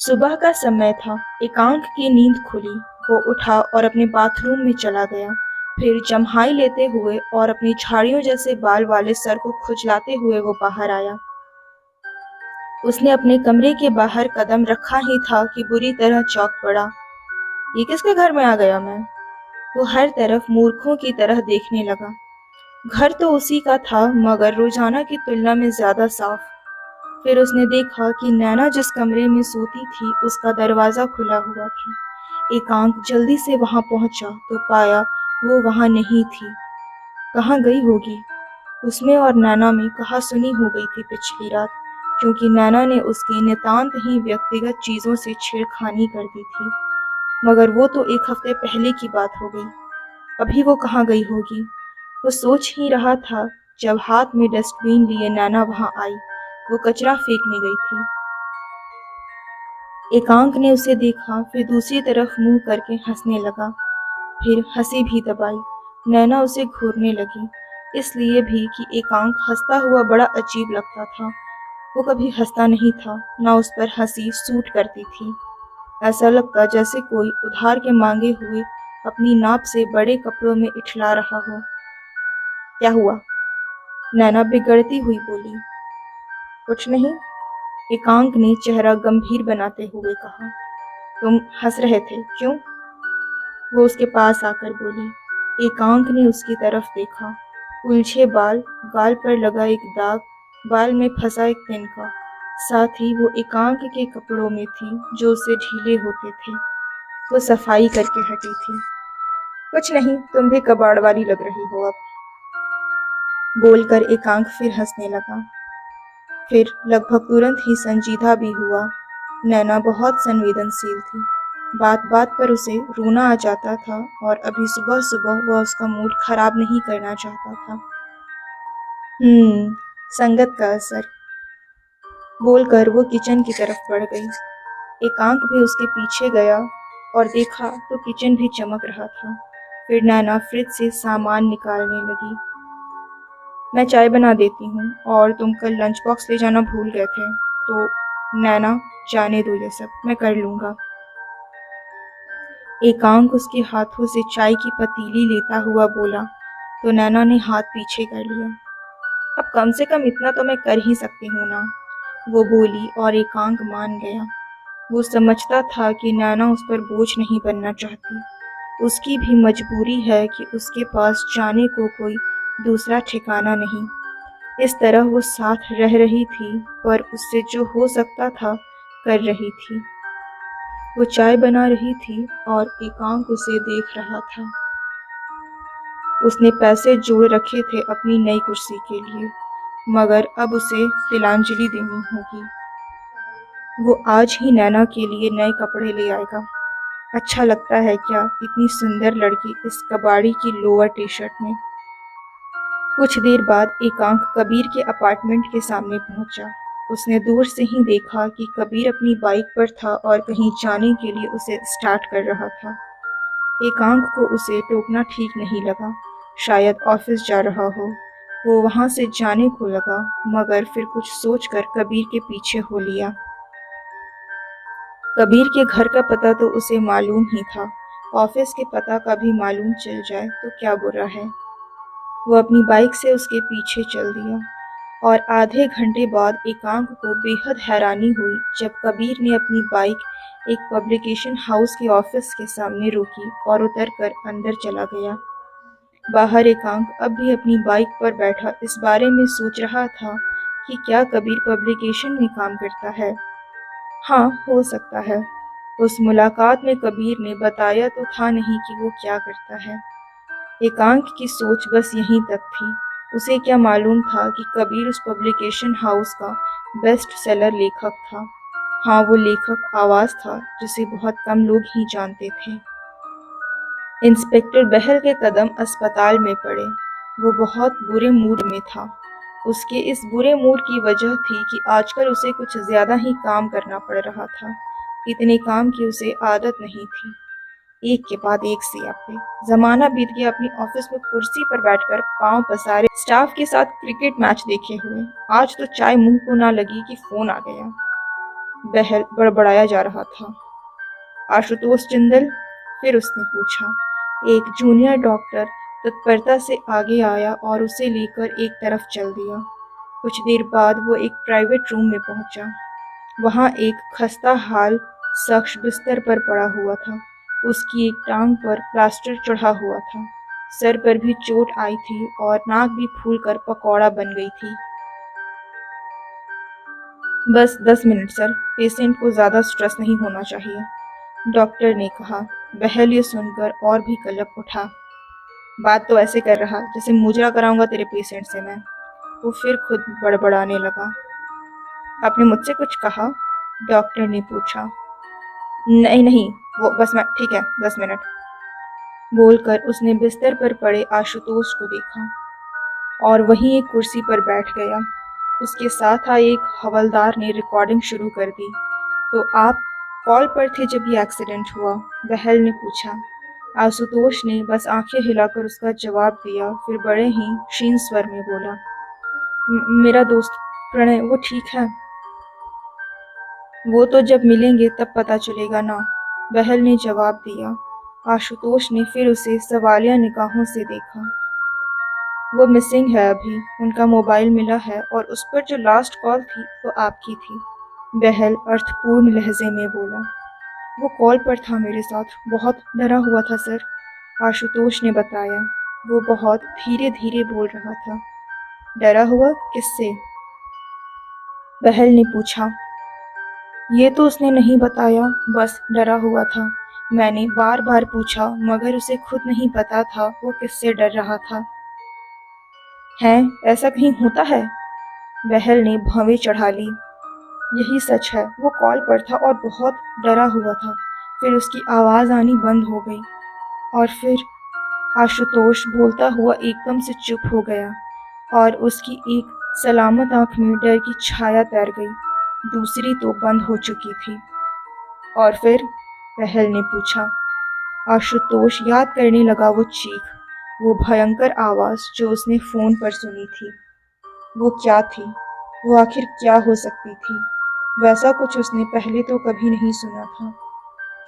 सुबह का समय था। एकांक की नींद खुली। वो उठा और अपने बाथरूम में चला गया। फिर जम्हाई लेते हुए और अपनी झाड़ियों जैसे बाल वाले सर को खुजलाते हुए वो बाहर आया। उसने अपने कमरे के बाहर कदम रखा ही था कि बुरी तरह चौंक पड़ा। ये किसके घर में आ गया मैं? वो हर तरफ मूर्खों की तरह देखने लगा। घर तो उसी का था, मगर रोजाना की तुलना में ज्यादा साफ। फिर उसने देखा कि नैना जिस कमरे में सोती थी उसका दरवाजा खुला हुआ था। एकांक जल्दी से वहां पहुंचा तो पाया वो वहां नहीं थी। कहाँ गई होगी? उसमें और नैना में कहा सुनी हो गई थी पिछली रात, क्योंकि नैना ने उसकी नितांत ही व्यक्तिगत चीजों से छेड़खानी कर दी थी। मगर वो तो एक हफ्ते पहले की बात हो गई। अभी वो कहाँ गई होगी? वो सोच ही रहा था जब हाथ में डस्टबिन लिए नैना वहां आई। वो कचरा फेंकने गई थी। एकांक ने उसे देखा, फिर दूसरी तरफ मुंह करके हंसने लगा। फिर हंसी भी दबाई। नैना उसे घूरने लगी, इसलिए भी कि एकांक हंसता हुआ बड़ा अजीब लगता था। वो कभी हंसता नहीं था, ना उस पर हंसी सूट करती थी। ऐसा लगता जैसे कोई उधार के मांगे हुए अपनी नाप से बड़े कपड़ों में इठला रहा हो। क्या हुआ? नैना बिगड़ती हुई बोली। कुछ नहीं, एकांक ने चेहरा गंभीर बनाते हुए कहा। तुम हंस रहे थे, क्यों? वो उसके पास आकर बोली। एकांक ने उसकी तरफ देखा। उलझे बाल, गाल पर लगा एक दाग, बाल में फंसा एक तिनका। साथ ही वो एकांक के कपड़ों में थी जो उसे ढीले होते थे। वो सफाई करके हटी थी। कुछ नहीं, तुम भी कबाड़ वाली लग रही हो अब, बोलकर एकांक फिर हंसने लगा। फिर लगभग तुरंत ही संजीदा भी हुआ। नैना बहुत संवेदनशील थी। बात बात पर उसे रोना आ जाता था और अभी सुबह सुबह वह उसका मूड खराब नहीं करना चाहता था। संगत का असर, बोलकर वो किचन की तरफ बढ़ गई। एकांक भी उसके पीछे गया और देखा तो किचन भी चमक रहा था। फिर नैना फ्रिज से सामान निकालने लगी। मैं चाय बना देती हूँ, और तुम कल लंच बॉक्स ले जाना भूल गए थे तो। नैना, जाने दो ये सब, मैं कर लूँगा। एकांक उसके हाथों से चाय की पतीली लेता हुआ बोला तो नैना ने हाथ पीछे कर लिया। अब कम से कम इतना तो मैं कर ही सकती हूँ ना, वो बोली, और एकांक मान गया। वो समझता था कि नैना उस पर बोझ नहीं बनना चाहती। उसकी भी मजबूरी है कि उसके पास जाने को कोई दूसरा ठिकाना नहीं। इस तरह वो साथ रह रही थी, पर उससे जो हो सकता था कर रही थी। वो चाय बना रही थी और एकांक उसे देख रहा था। उसने पैसे जोड़ रखे थे अपनी नई कुर्सी के लिए, मगर अब उसे तिलांजलि देनी होगी। वो आज ही नैना के लिए नए कपड़े ले आएगा। अच्छा लगता है क्या इतनी सुंदर लड़की इस कबाड़ी की लोअर टी शर्ट में? कुछ देर बाद एकांक कबीर के अपार्टमेंट के सामने पहुंचा। उसने दूर से ही देखा कि कबीर अपनी बाइक पर था और कहीं जाने के लिए उसे स्टार्ट कर रहा था। एकांक को उसे टोकना ठीक नहीं लगा, शायद ऑफिस जा रहा हो। वो वहां से जाने को लगा, मगर फिर कुछ सोचकर कबीर के पीछे हो लिया। कबीर के घर का पता तो उसे मालूम ही था, ऑफिस के पता का भी मालूम चल जाए तो क्या बुरा है। वो अपनी बाइक से उसके पीछे चल दिया, और आधे घंटे बाद एकांक को बेहद हैरानी हुई जब कबीर ने अपनी बाइक एक पब्लिकेशन हाउस के ऑफिस के सामने रोकी और उतरकर अंदर चला गया। बाहर एकांक अब भी अपनी बाइक पर बैठा इस बारे में सोच रहा था कि क्या कबीर पब्लिकेशन में काम करता है। हाँ, हो सकता है। उस मुलाकात में कबीर ने बताया तो था नहीं कि वो क्या करता है। एकांक की सोच बस यहीं तक थी। उसे क्या मालूम था कि कबीर उस पब्लिकेशन हाउस का बेस्ट सेलर लेखक था। हाँ, वो लेखक आवाज था जिसे बहुत कम लोग ही जानते थे। इंस्पेक्टर बहल के कदम अस्पताल में पड़े। वो बहुत बुरे मूड में था। उसके इस बुरे मूड की वजह थी कि आजकल उसे कुछ ज्यादा ही काम करना पड़ रहा था। इतने काम की उसे आदत नहीं थी। एक के बाद एक सियापे। जमाना बीत गया अपनी ऑफिस में कुर्सी पर बैठकर पांव पसारे स्टाफ के साथ क्रिकेट मैच देखे हुए। आज तो चाय मुंह को ना लगी कि फोन आ गया। बहल बड़बड़ाया जा रहा था। आशुतोष जिंदल? फिर उसने पूछा। एक जूनियर डॉक्टर तत्परता से आगे आया और उसे लेकर एक तरफ चल दिया। कुछ देर बाद वो एक प्राइवेट रूम में पहुंचा। वहां एक खस्ता हाल शख्स बिस्तर पर पड़ा हुआ था। उसकी एक टांग पर प्लास्टर चढ़ा हुआ था, सर पर भी चोट आई थी और नाक भी फूलकर पकौड़ा बन गई थी। बस 10 मिनट सर, पेशेंट को ज़्यादा स्ट्रेस नहीं होना चाहिए, डॉक्टर ने कहा। बहल ये सुनकर और भी कलप उठा। बात तो ऐसे कर रहा जैसे मुजरा कराऊंगा तेरे पेशेंट से मैं। वो फिर खुद बड़बड़ाने लगा। आपने मुझसे कुछ कहा? डॉक्टर ने पूछा। नहीं नहीं, वो बस मैं ठीक है, 10 मिनट, बोलकर उसने बिस्तर पर पड़े आशुतोष को देखा और वहीं एक कुर्सी पर बैठ गया। उसके साथ आए एक हवलदार ने रिकॉर्डिंग शुरू कर दी। तो आप कॉल पर थे जब ये एक्सीडेंट हुआ? बहल ने पूछा। आशुतोष ने बस आंखें हिलाकर उसका जवाब दिया, फिर बड़े ही क्षीण स्वर में बोला, मेरा दोस्त प्रणय वो ठीक है। वो तो जब मिलेंगे तब पता चलेगा ना, बहल ने जवाब दिया। आशुतोष ने फिर उसे सवालिया निगाहों से देखा। वो मिसिंग है अभी, उनका मोबाइल मिला है और उस पर जो लास्ट कॉल थी वो आपकी थी, बहल अर्थपूर्ण लहजे में बोला। वो कॉल पर था मेरे साथ, बहुत डरा हुआ था सर, आशुतोष ने बताया। वो बहुत धीरे धीरे बोल रहा था। डरा हुआ किससे? बहल ने पूछा। ये तो उसने नहीं बताया, बस डरा हुआ था। मैंने बार बार पूछा मगर उसे खुद नहीं पता था वो किससे डर रहा था। हैं, ऐसा कहीं होता है? बहल ने भवें चढ़ा ली। यही सच है, वो कॉल पर था और बहुत डरा हुआ था। फिर उसकी आवाज़ आनी बंद हो गई और फिर आशुतोष बोलता हुआ एकदम से चुप हो गया और उसकी एक सलामत आंख में डर की छाया तैर गई, दूसरी तो बंद हो चुकी थी। और फिर? बहल ने पूछा। आशुतोष याद करने लगा वो चीख, वो भयंकर आवाज़ जो उसने फ़ोन पर सुनी थी। वो क्या थी? वो आखिर क्या हो सकती थी? वैसा कुछ उसने पहले तो कभी नहीं सुना था।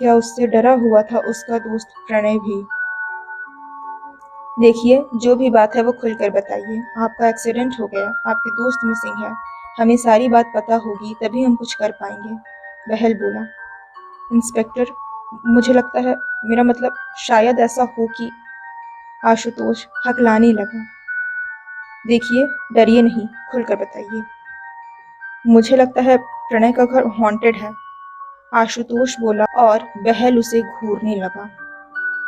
क्या उससे डरा हुआ था उसका दोस्त प्रणय भी? देखिए, जो भी बात है वो खुलकर बताइए। आपका एक्सीडेंट हो गया, आपके दोस्त मिसिंग है, हमें सारी बात पता होगी तभी हम कुछ कर पाएंगे, बहल बोला। इंस्पेक्टर, मुझे लगता है, मेरा मतलब शायद ऐसा हो कि, आशुतोष हकलाने लगा। देखिए, डरिए नहीं, खुलकर बताइए। मुझे लगता है प्रणय का घर हॉन्टेड है, आशुतोष बोला और बहल उसे घूरने लगा।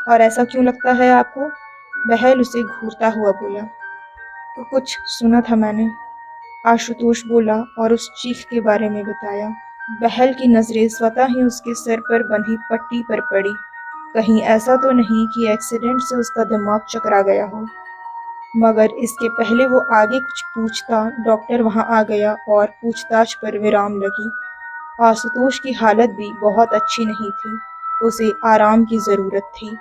और ऐसा क्यों लगता है आपको? बहल उसे घूरता हुआ बोला। तो कुछ सुना था मैंने, आशुतोष बोला और उस चीख के बारे में बताया। बहल की नज़रें स्वतः ही उसके सर पर बंधी पट्टी पर पड़ी। कहीं ऐसा तो नहीं कि एक्सीडेंट से उसका दिमाग चकरा गया हो। मगर इसके पहले वो आगे कुछ पूछता, डॉक्टर वहां आ गया और पूछताछ पर विराम लगी। आशुतोष की हालत भी बहुत अच्छी नहीं थी, उसे आराम की ज़रूरत थी।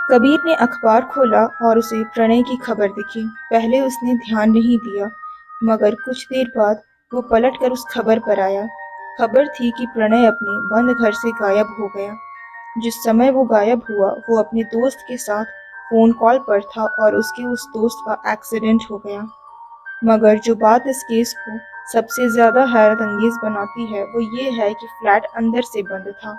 कबीर ने अखबार खोला और उसे प्रणय की खबर दिखी। पहले उसने ध्यान नहीं दिया, मगर कुछ देर बाद वो पलटकर उस खबर पर आया। खबर थी कि प्रणय अपने बंद घर से गायब हो गया। जिस समय वो गायब हुआ वो अपने दोस्त के साथ फ़ोन कॉल पर था और उसके उस दोस्त का एक्सीडेंट हो गया। मगर जो बात इस केस को सबसे ज़्यादा हैरत अंगेज बनाती है वो ये है कि फ्लैट अंदर से बंद था।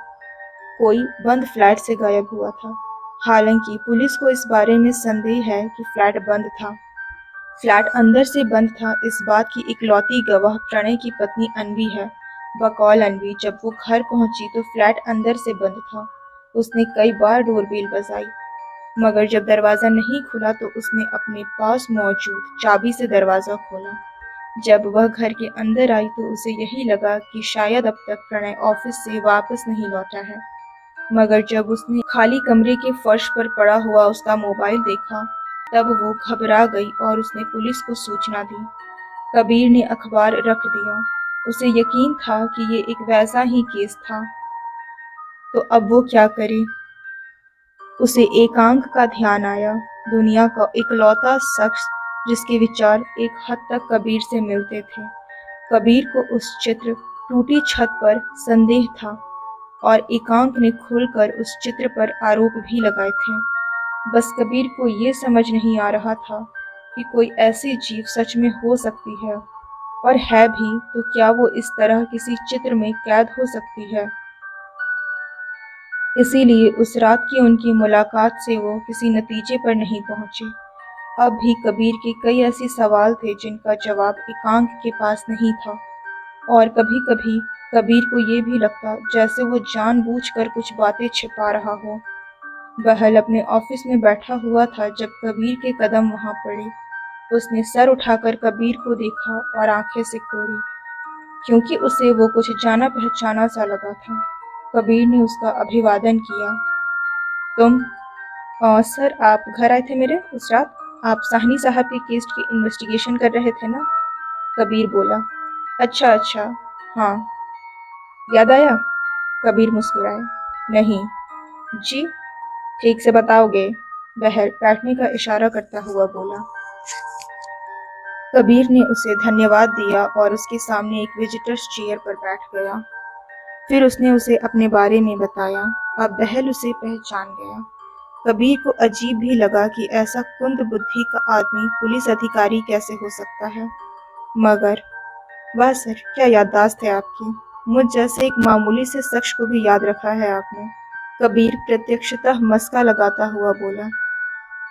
कोई बंद फ्लैट से गायब हुआ था। हालांकि पुलिस को इस बारे में संदेह है कि फ्लैट बंद था। फ्लैट अंदर से बंद था, इस बात की इकलौती गवाह प्रणय की पत्नी अनवी है। बकौल अनवी, जब वो घर पहुंची तो फ्लैट अंदर से बंद था। उसने कई बार डोरबेल बजाई, मगर जब दरवाज़ा नहीं खुला तो उसने अपने पास मौजूद चाबी से दरवाज़ा खोला। जब वह घर के अंदर आई तो उसे यही लगा कि शायद अब तक प्रणय ऑफिस से वापस नहीं लौटा है। मगर जब उसने खाली कमरे के फर्श पर पड़ा हुआ उसका मोबाइल देखा, तब वो घबरा गई और उसने पुलिस को सूचना दी। कबीर ने अखबार रख दिया। उसे यकीन था कि ये एक वैसा ही केस था। तो अब वो क्या करे? उसे एकांक का ध्यान आया, दुनिया का इकलौता शख्स जिसके विचार एक हद तक कबीर से मिलते थे। कबीर को उस चित्र टूटी छत पर संदेह था और एकांक ने खोलकर उस चित्र पर आरोप भी लगाए थे। बस कबीर को ये समझ नहीं आ रहा था कि कोई ऐसी जीव सच में हो सकती है, और है भी तो क्या वो इस तरह किसी चित्र में कैद हो सकती है। इसीलिए उस रात की उनकी मुलाकात से वो किसी नतीजे पर नहीं पहुंचे। अब भी कबीर के कई ऐसे सवाल थे जिनका जवाब एकांक के पास नहीं था, और कभी-कभी कबीर को ये भी लगता जैसे वो जानबूझकर कुछ बातें छिपा रहा हो। बहल अपने ऑफिस में बैठा हुआ था जब कबीर के कदम वहां पड़े। उसने सर उठाकर कबीर को देखा और आंखें सिकोड़ी, क्योंकि उसे वो कुछ जाना पहचाना सा लगा था। कबीर ने उसका अभिवादन किया। तुम सर, आप घर आए थे मेरे उस रात? आप साहनी साहब के केस की इन्वेस्टिगेशन कर रहे थे ना? कबीर बोला। अच्छा अच्छा, हाँ, याद आया? कबीर मुस्कुराए। नहीं। जी, ठीक से बताओगे? बहर बैठने का इशारा करता हुआ बोला। कबीर ने उसे धन्यवाद दिया और उसके सामने एक विजिटर्स चेयर पर बैठ गया। फिर उसने उसे अपने बारे में बताया। अब बहल उसे पहचान गया। कबीर को अजीब भी लगा कि ऐसा कुंद बुद्धि का आदमी पुलिस अधिकारी कैसे हो सकता है, मगर वाह सर, क्या याददाश्त है आपकी। मुझ जैसे एक मामूली से शख्स को भी याद रखा है आपने। कबीर प्रत्यक्षतः मस्का लगाता हुआ बोला।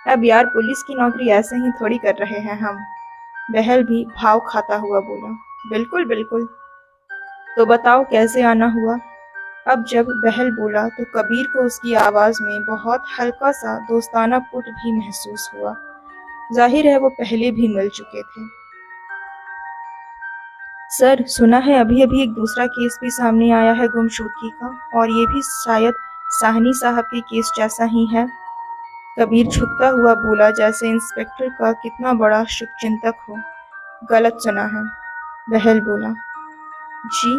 अब यार, पुलिस की नौकरी ऐसे ही थोड़ी कर रहे हैं हम। बहल भी भाव खाता हुआ बोला। बिल्कुल बिल्कुल, तो बताओ कैसे आना हुआ। अब जब बहल बोला तो कबीर को उसकी आवाज में बहुत हल्का सा दोस्ताना पुट भी महसूस हुआ। जाहिर है वो पहले भी मिल चुके थे। सर, सुना है अभी अभी एक दूसरा केस भी सामने आया है गुमशुदगी का, और ये भी शायद साहनी साहब के केस जैसा ही है। कबीर झुकता हुआ बोला, जैसे इंस्पेक्टर का कितना बड़ा शुभचिंतक हो। गलत सुना है, बहल बोला। जी,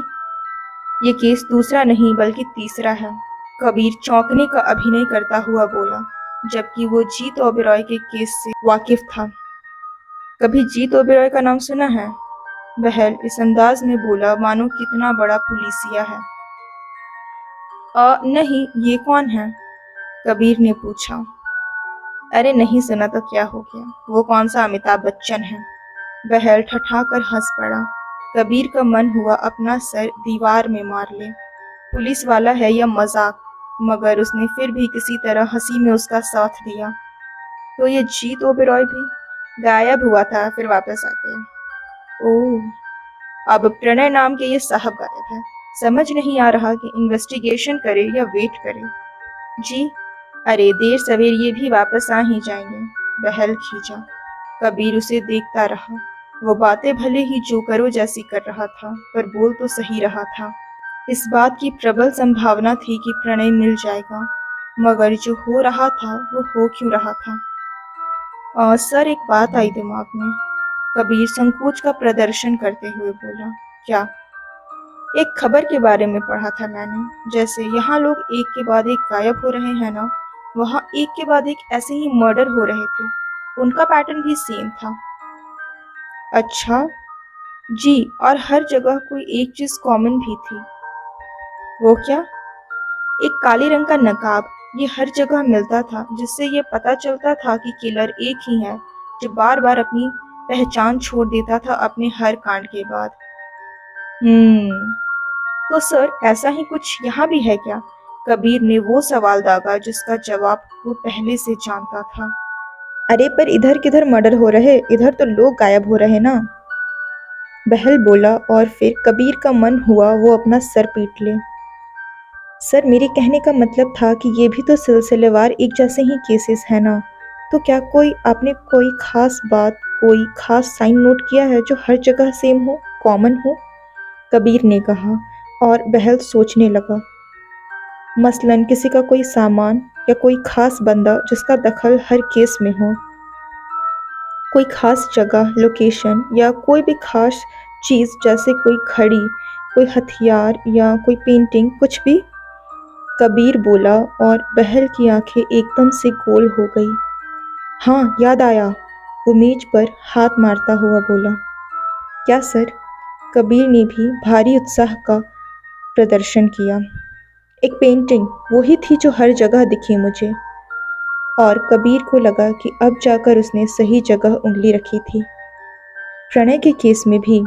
ये केस दूसरा नहीं बल्कि तीसरा है। कबीर चौंकने का अभिनय करता हुआ बोला, जबकि वो जीत ओबेरॉय के केस से वाकिफ था। कभी जीत ओबेरॉय का नाम सुना है? बहल इस अंदाज में बोला मानो कितना बड़ा पुलिसिया है। नहीं, ये कौन है? कबीर ने पूछा। अरे नहीं सुना तो क्या हो गया, वो कौन सा अमिताभ बच्चन है? बहल ठठाकर हंस पड़ा। कबीर का मन हुआ अपना सर दीवार में मार ले। पुलिस वाला है या मजाक, मगर उसने फिर भी किसी तरह हंसी में उसका साथ दिया। तो ये जीत ओबेरॉय भी गायब हुआ था, फिर वापस आ गया। ओह, अब प्रणय नाम के ये साहब गायब है। समझ नहीं आ रहा कि इन्वेस्टिगेशन करे या वेट करे। जी, अरे देर सवेर ये भी वापस आ ही जाएंगे। बहल खींचा। कबीर उसे देखता रहा। वो बातें भले ही जो करो जैसी कर रहा था, पर बोल तो सही रहा था। इस बात की प्रबल संभावना थी कि प्रणय मिल जाएगा, मगर जो हो रहा था वो हो क्यों रहा था। सर, एक बात आई दिमाग में। कबीर संकोच का प्रदर्शन करते हुए बोला। क्या? एक खबर के बारे में पढ़ा था मैंने, जैसे यहाँ लोग एक के बाद एक गायब हो रहे हैं ना, वहाँ एक के बाद एक ऐसे ही मर्डर हो रहे थे। उनका पैटर्न भी सेम था। अच्छा। जी, और हर जगह कोई एक चीज कॉमन भी थी। वो क्या? एक काले रंग का नकाब। ये हर जगह मिलता था, जिससे ये पता चलता था कि किलर एक ही है, जो बार बार अपनी पहचान छोड़ देता था अपने हर कांड के बाद। तो सर, ऐसा ही कुछ यहाँ भी है क्या? कबीर ने वो सवाल दागा जिसका जवाब वो पहले से जानता था। अरे पर इधर किधर मर्डर हो रहे, इधर तो लोग गायब हो रहे ना। बहल बोला, और फिर कबीर का मन हुआ वो अपना सर पीट ले। सर, मेरे कहने का मतलब था कि ये भी तो सिलसिलेवार एक जैसे ही केसेस है ना, तो क्या आपने कोई खास बात, कोई खास साइन नोट किया है जो हर जगह सेम हो, कॉमन हो? कबीर ने कहा, और बहल सोचने लगा। मसलन किसी का कोई सामान या कोई खास बंदा जिसका दखल हर केस में हो, कोई खास जगह, लोकेशन, या कोई भी खास चीज़ जैसे कोई घड़ी, कोई हथियार या कोई पेंटिंग, कुछ भी। कबीर बोला, और बहल की आंखें एकदम से गोल हो गई। हाँ, याद आया। वो मेज पर हाथ मारता हुआ बोला। क्या सर? कबीर ने भी भारी उत्साह का प्रदर्शन किया। एक पेंटिंग वही थी जो हर जगह दिखी मुझे, और कबीर को लगा कि अब जाकर उसने सही जगह उंगली रखी थी। प्रणय के केस में भी।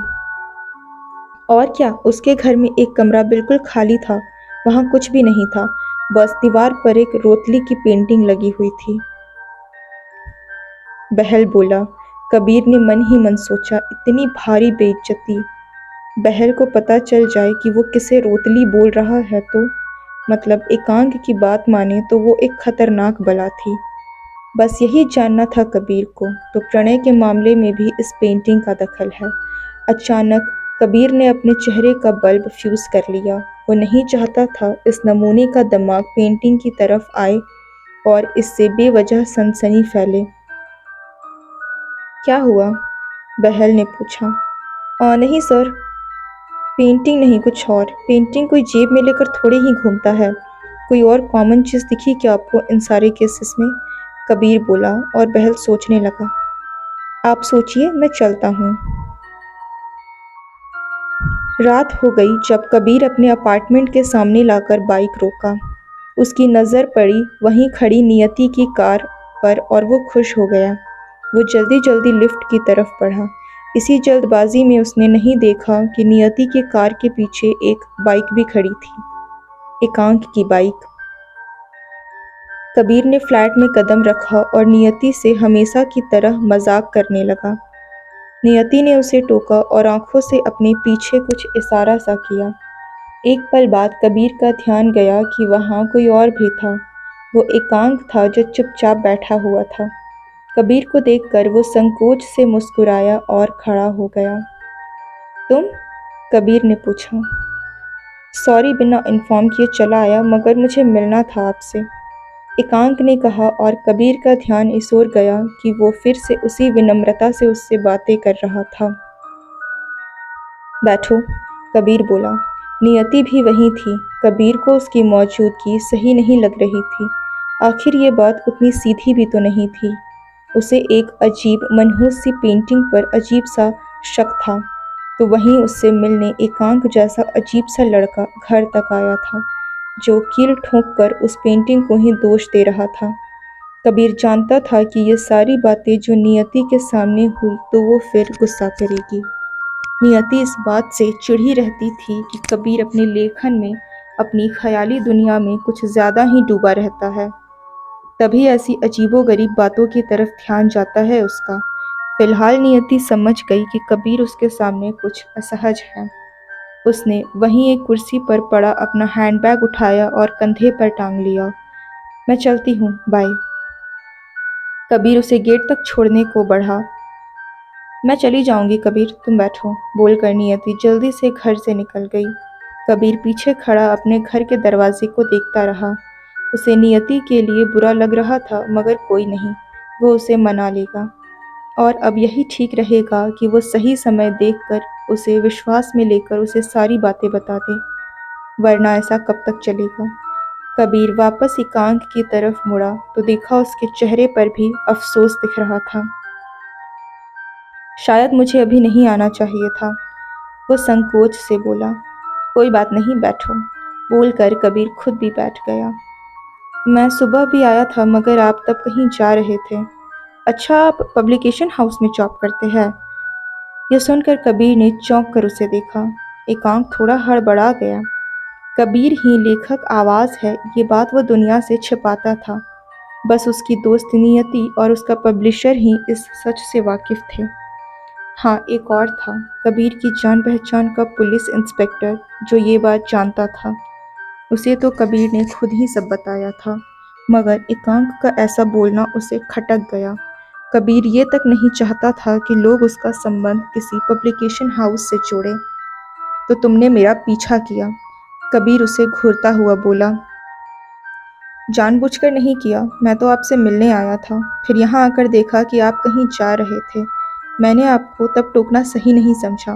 और क्या, उसके घर में एक कमरा बिल्कुल खाली था, वहां कुछ भी नहीं था, बस दीवार पर एक रोतली की पेंटिंग लगी हुई थी। बहल बोला। कबीर ने मन ही मन सोचा, इतनी भारी बेइज्जती। बहल को पता चल जाए कि वो किसे रोतली बोल रहा है तो मतलब एकांक की बात माने तो वो एक खतरनाक बला थी। बस यही जानना था कबीर को। तो प्रणय के मामले में भी इस पेंटिंग का दखल है। अचानक कबीर ने अपने चेहरे का बल्ब फ्यूज कर लिया। वो नहीं चाहता था इस नमूने का दिमाग पेंटिंग की तरफ आए और इससे बेवजह सनसनी फैले। क्या हुआ? बहल ने पूछा। नहीं सर, पेंटिंग नहीं, कुछ और। पेंटिंग कोई जेब में लेकर थोड़े ही घूमता है। कोई और कॉमन चीज़ दिखी क्या आपको इन सारे केसेस में? कबीर बोला और बहल सोचने लगा। आप सोचिए, मैं चलता हूँ। रात हो गई जब कबीर अपने अपार्टमेंट के सामने लाकर बाइक रोका। उसकी नज़र पड़ी वहीं खड़ी नियति की कार पर और वो खुश हो गया। वो जल्दी जल्दी लिफ्ट की तरफ बढ़ा। इसी जल्दबाजी में उसने नहीं देखा कि नियति की कार के पीछे एक बाइक भी खड़ी थी, एकांक की बाइक। कबीर ने फ्लैट में कदम रखा और नियति से हमेशा की तरह मजाक करने लगा। नियति ने उसे टोका और आंखों से अपने पीछे कुछ इशारा सा किया। एक पल बाद कबीर का ध्यान गया कि वहाँ कोई और भी था। वो एकांक था जो चुपचाप बैठा हुआ था। कबीर को देखकर वो संकोच से मुस्कुराया और खड़ा हो गया। तुम? कबीर ने पूछा। सॉरी, बिना इन्फॉर्म किए चला आया, मगर मुझे मिलना था आपसे, एकांक ने कहा और कबीर का ध्यान इस ओर गया कि वो फिर से उसी विनम्रता से उससे बातें कर रहा था। बैठो, कबीर बोला। नियति भी वहीं थी। कबीर को उसकी मौजूदगी सही नहीं लग रही थी। आखिर ये बात उतनी सीधी भी तो नहीं थी। उसे एक अजीब मनहूस सी पेंटिंग पर अजीब सा शक था। तो वहीं उससे मिलने एकांक जैसा अजीब सा लड़का घर तक आया था, जो कील ठोंक कर उस पेंटिंग को ही दोष दे रहा था। कबीर जानता था कि ये सारी बातें जो नियति के सामने हुई तो वो फिर गुस्सा करेगी। नियति इस बात से चिढ़ी रहती थी कि कबीर अपने लेखन में, अपनी ख्याली दुनिया में कुछ ज़्यादा ही डूबा रहता है। तभी ऐसी अजीबोगरीब बातों की तरफ ध्यान जाता है उसका। फिलहाल नियति समझ गई कि कबीर उसके सामने कुछ असहज है। उसने वहीं एक कुर्सी पर पड़ा अपना हैंडबैग उठाया और कंधे पर टांग लिया। मैं चलती हूँ, बाय। कबीर उसे गेट तक छोड़ने को बढ़ा। मैं चली जाऊंगी कबीर, तुम बैठो, बोलकर नियति जल्दी से घर से निकल गई। कबीर पीछे खड़ा अपने घर के दरवाजे को देखता रहा। उसे नियति के लिए बुरा लग रहा था, मगर कोई नहीं, वो उसे मना लेगा। और अब यही ठीक रहेगा कि वो सही समय देखकर उसे विश्वास में लेकर उसे सारी बातें बता दे, वरना ऐसा कब तक चलेगा। कबीर वापस एकांक की तरफ मुड़ा तो देखा उसके चेहरे पर भी अफसोस दिख रहा था। शायद मुझे अभी नहीं आना चाहिए था, वो संकोच से बोला। कोई बात नहीं, बैठो, बोलकर कबीर खुद भी बैठ गया। मैं सुबह भी आया था, मगर आप तब कहीं जा रहे थे। अच्छा, आप पब्लिकेशन हाउस में जॉब करते हैं? यह सुनकर कबीर ने चौंक कर उसे देखा। एकांक थोड़ा हड़बड़ा गया। कबीर ही लेखक आवाज़ है, ये बात वो दुनिया से छिपाता था। बस उसकी दोस्त नियति और उसका पब्लिशर ही इस सच से वाकिफ थे। हाँ, एक और था, कबीर की जान पहचान का पुलिस इंस्पेक्टर, जो ये बात जानता था। उसे तो कबीर ने खुद ही सब बताया था, मगर एकांक का ऐसा बोलना उसे खटक गया। कबीर ये तक नहीं चाहता था कि लोग उसका संबंध किसी पब्लिकेशन हाउस से जोड़े। तो तुमने मेरा पीछा किया? कबीर उसे घूरता हुआ बोला। जानबूझकर नहीं किया, मैं तो आपसे मिलने आया था, फिर यहाँ आकर देखा कि आप कहीं जा रहे थे। मैंने आपको तब टोकना सही नहीं समझा,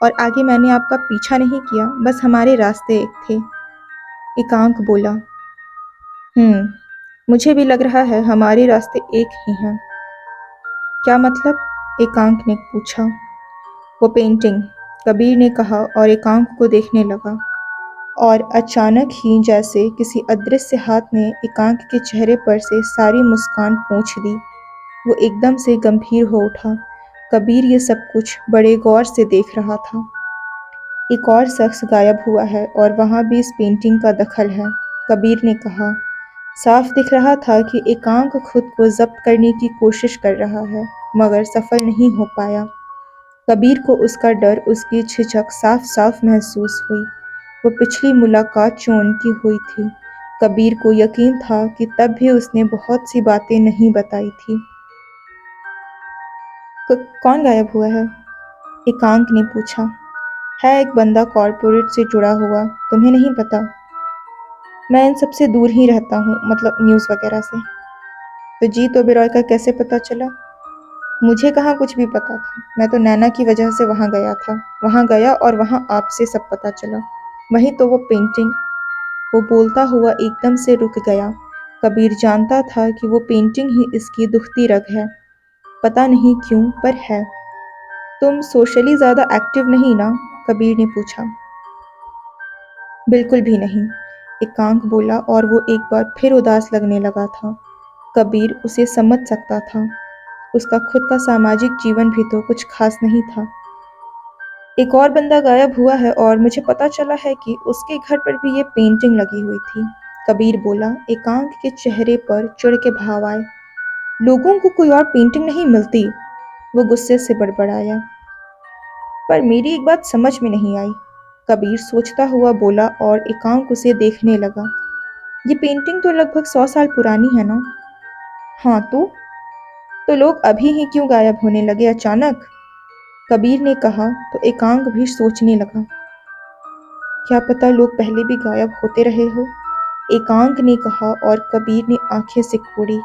और आगे मैंने आपका पीछा नहीं किया, बस हमारे रास्ते एक थे, एकांक बोला। मुझे भी लग रहा है हमारे रास्ते एक ही हैं। क्या मतलब? एकांक ने पूछा। वो पेंटिंग, कबीर ने कहा और एकांक को देखने लगा। और अचानक ही जैसे किसी अदृश्य हाथ ने एकांक के चेहरे पर से सारी मुस्कान पोंछ दी। वो एकदम से गंभीर हो उठा। कबीर ये सब कुछ बड़े गौर से देख रहा था। एक और शख्स गायब हुआ है और वहाँ भी इस पेंटिंग का दखल है, कबीर ने कहा। साफ दिख रहा था कि एकांक खुद को जब्त करने की कोशिश कर रहा है, मगर सफल नहीं हो पाया। कबीर को उसका डर, उसकी झिझक साफ साफ महसूस हुई। वो पिछली मुलाकात जो उनकी हुई थी, कबीर को यकीन था कि तब भी उसने बहुत सी बातें नहीं बताई थी। कौन गायब हुआ है? एकांक ने पूछा। है एक बंदा कॉर्पोरेट से जुड़ा हुआ, तुम्हें नहीं पता? मैं इन सबसे दूर ही रहता हूँ, मतलब न्यूज़ वगैरह से। तो जीत ओबेरॉय का कैसे पता चला? मुझे कहाँ कुछ भी पता था, मैं तो नैना की वजह से वहाँ गया था। वहाँ गया और वहाँ आपसे सब पता चला। वहीं तो वो पेंटिंग। वो बोलता हुआ एकदम से रुक गया। कबीर जानता था कि वो पेंटिंग ही इसकी दुखती रग है। पता नहीं क्यों, पर है। तुम सोशली ज़्यादा एक्टिव नहीं ना? कबीर ने पूछा। बिल्कुल भी नहीं, एकांक बोला और वो एक बार फिर उदास लगने लगा था। कबीर उसे समझ सकता था। उसका खुद का सामाजिक जीवन भी तो कुछ खास नहीं था। एक और बंदा गायब हुआ है और मुझे पता चला है कि उसके घर पर भी ये पेंटिंग लगी हुई थी, कबीर बोला। एकांक के चेहरे पर चिढ़ के भाव आए। लोगों को कोई और पेंटिंग नहीं मिलती? वो गुस्से से बड़बड़ाया। पर मेरी एक बात समझ में नहीं आई, कबीर सोचता हुआ बोला और एकांक उसे देखने लगा। ये पेंटिंग तो लगभग 100 साल पुरानी है ना? हाँ तो लोग अभी ही क्यों गायब होने लगे अचानक? कबीर ने कहा तो एकांक भी सोचने लगा। क्या पता लोग पहले भी गायब होते रहे हो, एकांक ने कहा और कबीर ने आंखें सिकोड़ी।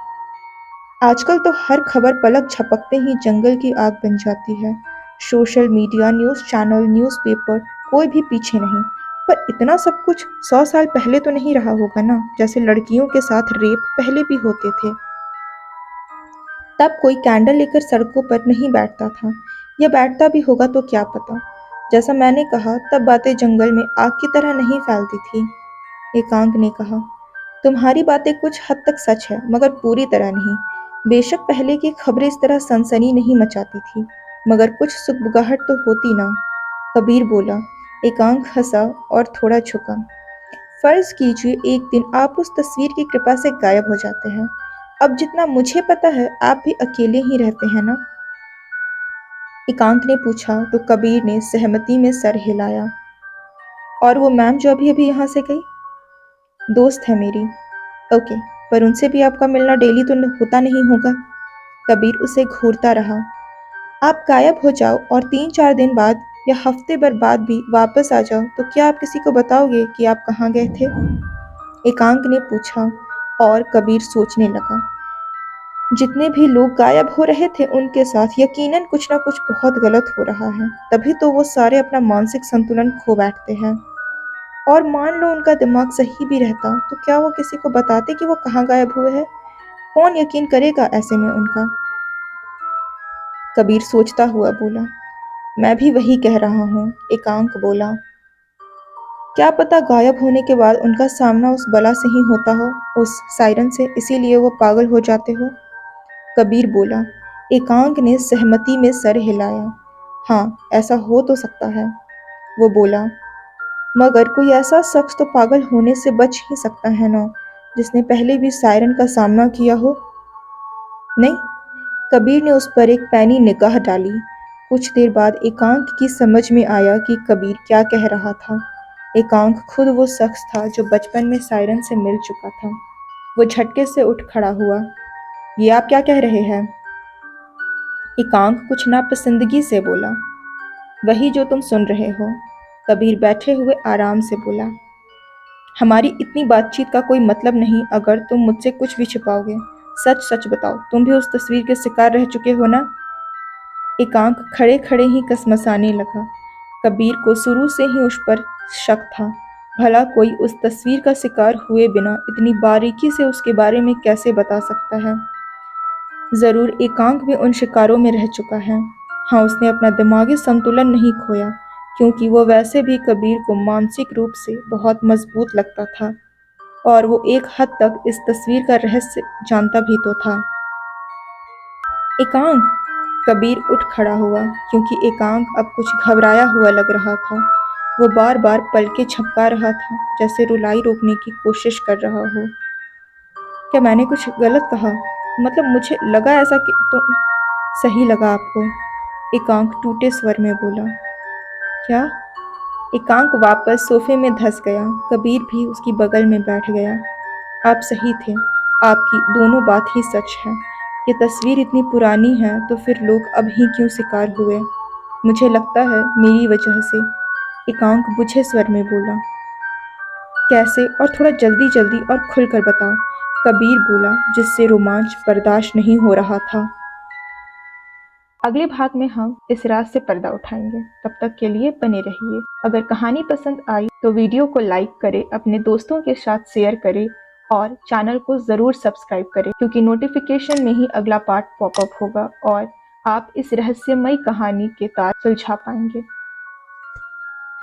आजकल तो हर खबर पलक झपकते ही जंगल की आग बन जाती है। Social media, news channel, newspaper, कोई भी पीछे नहीं। पर इतना सब कुछ 100 साल पहले तो नहीं रहा होगा ना? जैसे लड़कियों के साथ रेप पहले भी होते थे। तब कोई कैंडल लेकर सड़कों पर नहीं बैठता था, या बैठता भी होगा तो क्या पता। जैसा मैंने कहा, तब बातें जंगल में आग की तरह नहीं फैलती थी, एकांक ने कहा। तुम्हारी बातें कुछ हद तक सच है, मगर पूरी तरह नहीं। बेशक पहले की खबरें इस तरह सनसनी नहीं मचाती थी, मगर कुछ सुगबुगाहट तो होती ना, कबीर बोला। एकांक हंसा और थोड़ा झुका। फर्ज कीजिए एक दिन आप उस तस्वीर की कृपा से गायब हो जाते हैं। अब जितना मुझे पता है, आप भी अकेले ही रहते हैं ना? एकांत ने पूछा तो कबीर ने सहमति में सर हिलाया। और वो मैम जो अभी अभी यहाँ से गई? दोस्त है मेरी। ओके, पर उनसे भी आपका मिलना डेली तो होता नहीं होगा। कबीर उसे घूरता रहा। आप गायब हो जाओ और 3-4 दिन बाद या हफ्ते भर बाद भी वापस आ जाओ तो क्या आप किसी को बताओगे कि आप कहाँ गए थे? एकांक ने पूछा और कबीर सोचने लगा। जितने भी लोग गायब हो रहे थे उनके साथ यकीनन कुछ ना कुछ बहुत गलत हो रहा है, तभी तो वो सारे अपना मानसिक संतुलन खो बैठते हैं। और मान लो उनका दिमाग सही भी रहता तो क्या वो किसी को बताते कि वो कहाँ गायब हुए हैं? कौन यकीन करेगा ऐसे में उनका? कबीर सोचता हुआ बोला। मैं भी वही कह रहा हूँ, एकांक बोला। क्या पता गायब होने के बाद उनका सामना उस बला से ही होता हो, उस सायरन से, इसीलिए वो पागल हो जाते हो, कबीर बोला। एकांक ने सहमति में सर हिलाया। हाँ, ऐसा हो तो सकता है, वो बोला। मगर कोई ऐसा शख्स तो पागल होने से बच ही सकता है ना, जिसने पहले भी सायरन का सामना किया हो? नहीं, कबीर ने उस पर एक पैनी निगाह डाली। कुछ देर बाद एकांक की समझ में आया कि कबीर क्या कह रहा था। एकांक खुद वो शख्स था जो बचपन में सायरन से मिल चुका था। वो झटके से उठ खड़ा हुआ। ये आप क्या कह रहे हैं? एकांक कुछ नापसंदगी से बोला। वही जो तुम सुन रहे हो, कबीर बैठे हुए आराम से बोला। हमारी इतनी बातचीत का कोई मतलब नहीं अगर तुम मुझसे कुछ भी छिपाओगे। सच सच बताओ, तुम भी उस तस्वीर के शिकार रह चुके हो ना? एकांक खड़े खड़े ही कसमसाने लगा। कबीर को शुरू से ही उस पर शक था। भला कोई उस तस्वीर का शिकार हुए बिना इतनी बारीकी से उसके बारे में कैसे बता सकता है? जरूर एकांक भी उन शिकारों में रह चुका है। हाँ, उसने अपना दिमागी संतुलन नहीं खोया, क्योंकि वो वैसे भी कबीर को मानसिक रूप से बहुत मजबूत लगता था और वो एक हद तक इस तस्वीर का रहस्य जानता भी तो था। एकांक, कबीर उठ खड़ा हुआ क्योंकि एकांक अब कुछ घबराया हुआ लग रहा था। वो बार बार पलकें झपका रहा था जैसे रुलाई रोकने की कोशिश कर रहा हो। क्या मैंने कुछ गलत कहा? मतलब मुझे लगा ऐसा कि तुम सही लगा आपको? एकांक टूटे स्वर में बोला। क्या? एकांक वापस सोफे में धंस गया। कबीर भी उसकी बगल में बैठ गया। आप सही थे, आपकी दोनों बात ही सच है। ये तस्वीर इतनी पुरानी है तो फिर लोग अब ही क्यों शिकार हुए? मुझे लगता है मेरी वजह से, एकांक बुझे स्वर में बोला। कैसे? और थोड़ा जल्दी जल्दी और खुलकर बताओ, कबीर बोला जिससे रोमांच बर्दाश्त नहीं हो रहा था। अगले भाग में हम इस राज से पर्दा उठाएंगे। तब तक के लिए बने रहिए। अगर कहानी पसंद आई तो वीडियो को लाइक करें, अपने दोस्तों के साथ शेयर करें और चैनल को ज़रूर सब्सक्राइब करें क्योंकि नोटिफिकेशन में ही अगला पार्ट पॉपअप होगा और आप इस रहस्यमयी कहानी के तार सुलझा पाएंगे।